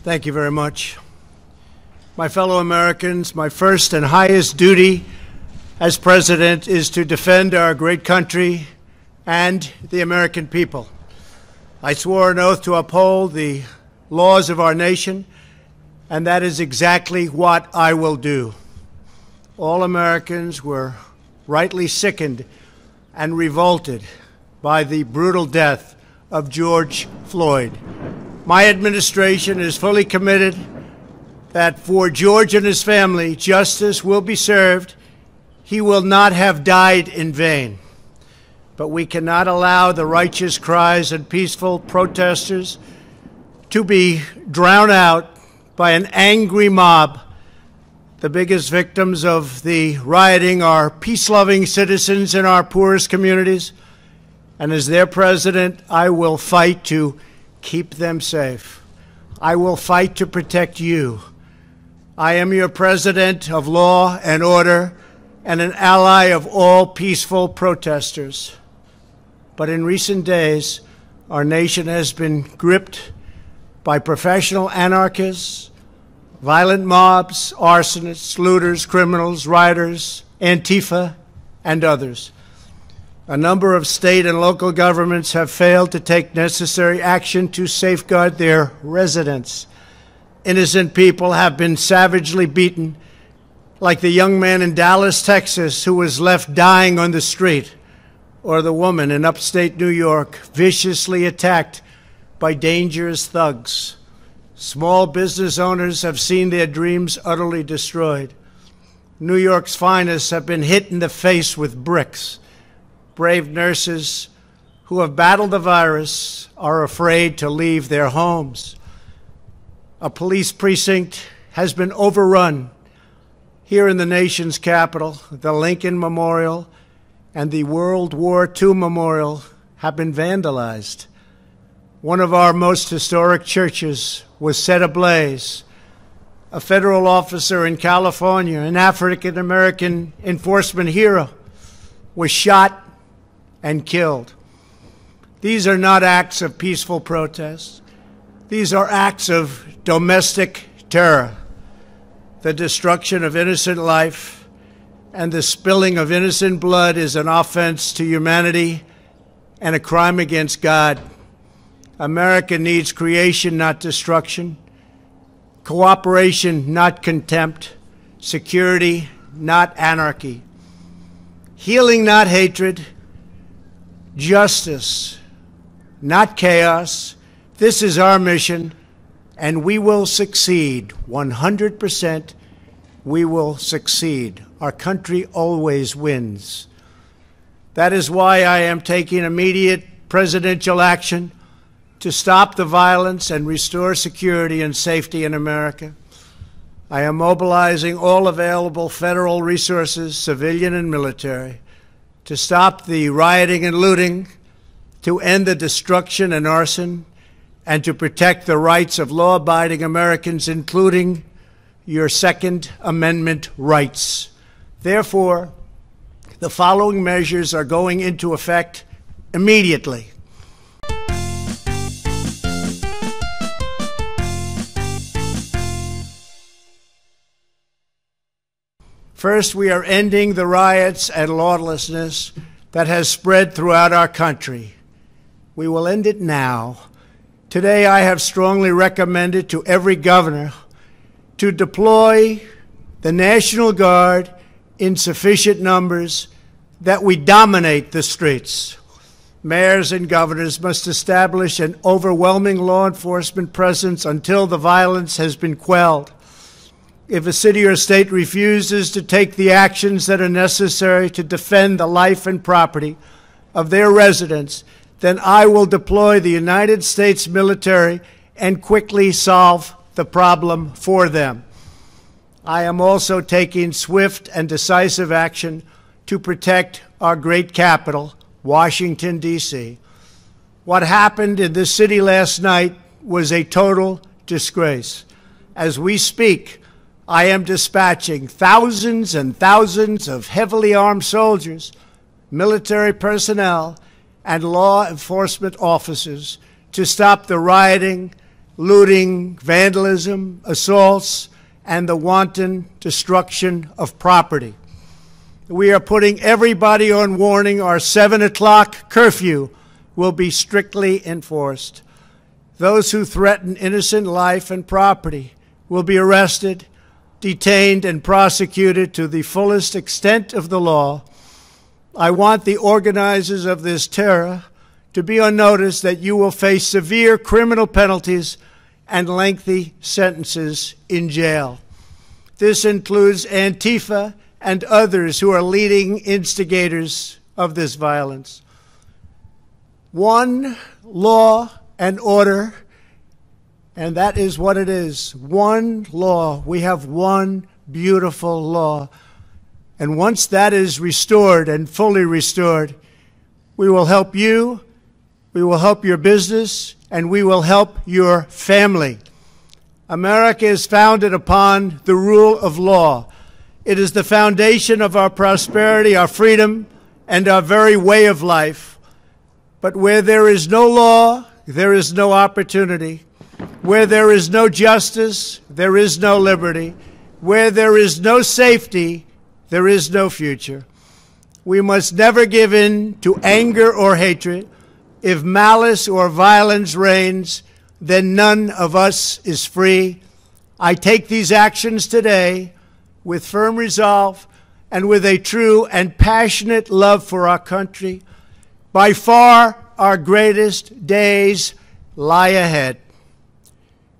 Thank you very much. My fellow Americans, my first and highest duty as president is to defend our great country and the American people. I swore an oath to uphold the laws of our nation, and that is exactly what I will do. All Americans were rightly sickened and revolted by the brutal death of George Floyd. My administration is fully committed that for George and his family, justice will be served. He will not have died in vain. But we cannot allow the righteous cries and peaceful protesters to be drowned out by an angry mob. The biggest victims of the rioting are peace-loving citizens in our poorest communities. And as their president, I will fight to keep them safe. I will fight to protect you. I am your president of law and order and an ally of all peaceful protesters. But in recent days, our nation has been gripped by professional anarchists, violent mobs, arsonists, looters, criminals, rioters, Antifa, and others. A number of state and local governments have failed to take necessary action to safeguard their residents. Innocent people have been savagely beaten, like the young man in Dallas, Texas, who was left dying on the street, or the woman in upstate New York viciously attacked by dangerous thugs. Small business owners have seen their dreams utterly destroyed. New York's finest have been hit in the face with bricks. Brave nurses who have battled the virus are afraid to leave their homes. A police precinct has been overrun. Here in the nation's capital, the Lincoln Memorial and the World War II Memorial have been vandalized. One of our most historic churches was set ablaze. A federal officer in California, an African-American enforcement hero, was shot and killed. These are not acts of peaceful protest. These are acts of domestic terror. The destruction of innocent life and the spilling of innocent blood is an offense to humanity and a crime against God. America needs creation, not destruction. Cooperation, not contempt. Security, not anarchy. Healing, not hatred. Justice, not chaos. This is our mission, and we will succeed. 100%, we will succeed. Our country always wins. That is why I am taking immediate presidential action to stop the violence and restore security and safety in America. I am mobilizing all available federal resources, civilian and military, to stop the rioting and looting, to end the destruction and arson, and to protect the rights of law-abiding Americans, including your Second Amendment rights. Therefore, the following measures are going into effect immediately. First, we are ending the riots and lawlessness that has spread throughout our country. We will end it now. Today, I have strongly recommended to every governor to deploy the National Guard in sufficient numbers that we dominate the streets. Mayors and governors must establish an overwhelming law enforcement presence until the violence has been quelled. If a city or state refuses to take the actions that are necessary to defend the life and property of their residents, then I will deploy the United States military and quickly solve the problem for them. I am also taking swift and decisive action to protect our great capital, Washington, D.C. What happened in this city last night was a total disgrace. As we speak, I am dispatching thousands and thousands of heavily armed soldiers, military personnel, and law enforcement officers to stop the rioting, looting, vandalism, assaults, and the wanton destruction of property. We are putting everybody on warning. Our 7 o'clock curfew will be strictly enforced. Those who threaten innocent life and property will be arrested, detained, and prosecuted to the fullest extent of the law. I want the organizers of this terror to be on notice that you will face severe criminal penalties and lengthy sentences in jail. This includes Antifa and others who are leading instigators of this violence. One law and order, and that is what it is. One law. We have one beautiful law. And once that is restored and fully restored, we will help you, we will help your business, and we will help your family. America is founded upon the rule of law. It is the foundation of our prosperity, our freedom, and our very way of life. But where there is no law, there is no opportunity. Where there is no justice, there is no liberty. Where there is no safety, there is no future. We must never give in to anger or hatred. If malice or violence reigns, then none of us is free. I take these actions today with firm resolve and with a true and passionate love for our country. By far, our greatest days lie ahead.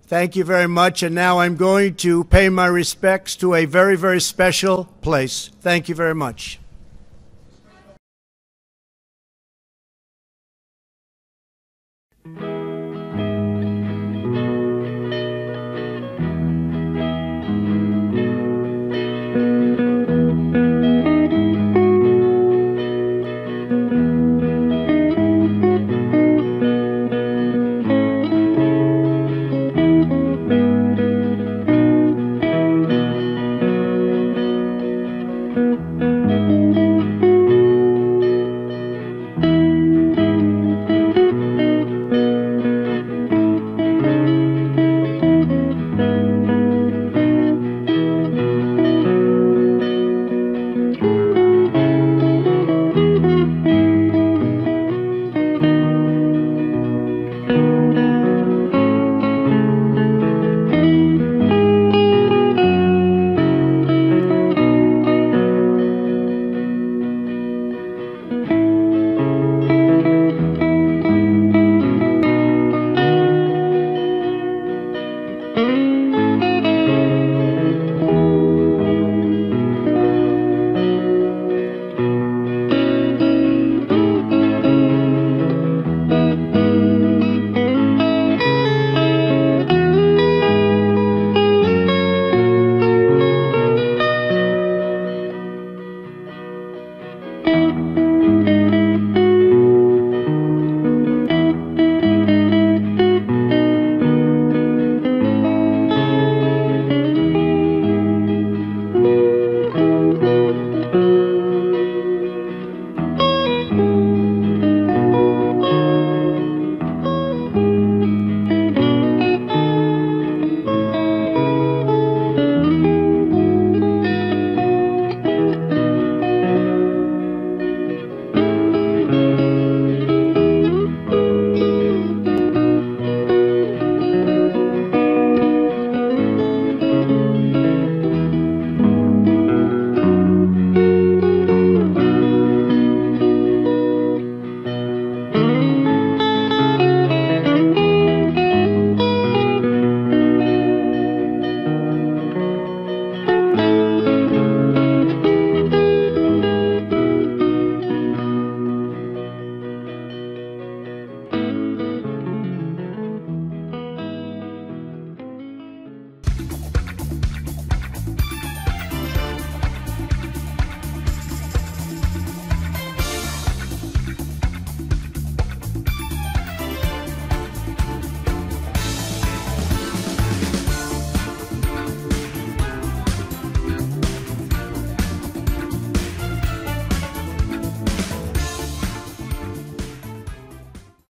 Thank you very much, and now I'm going to pay my respects to a very, very special place. Thank you very much.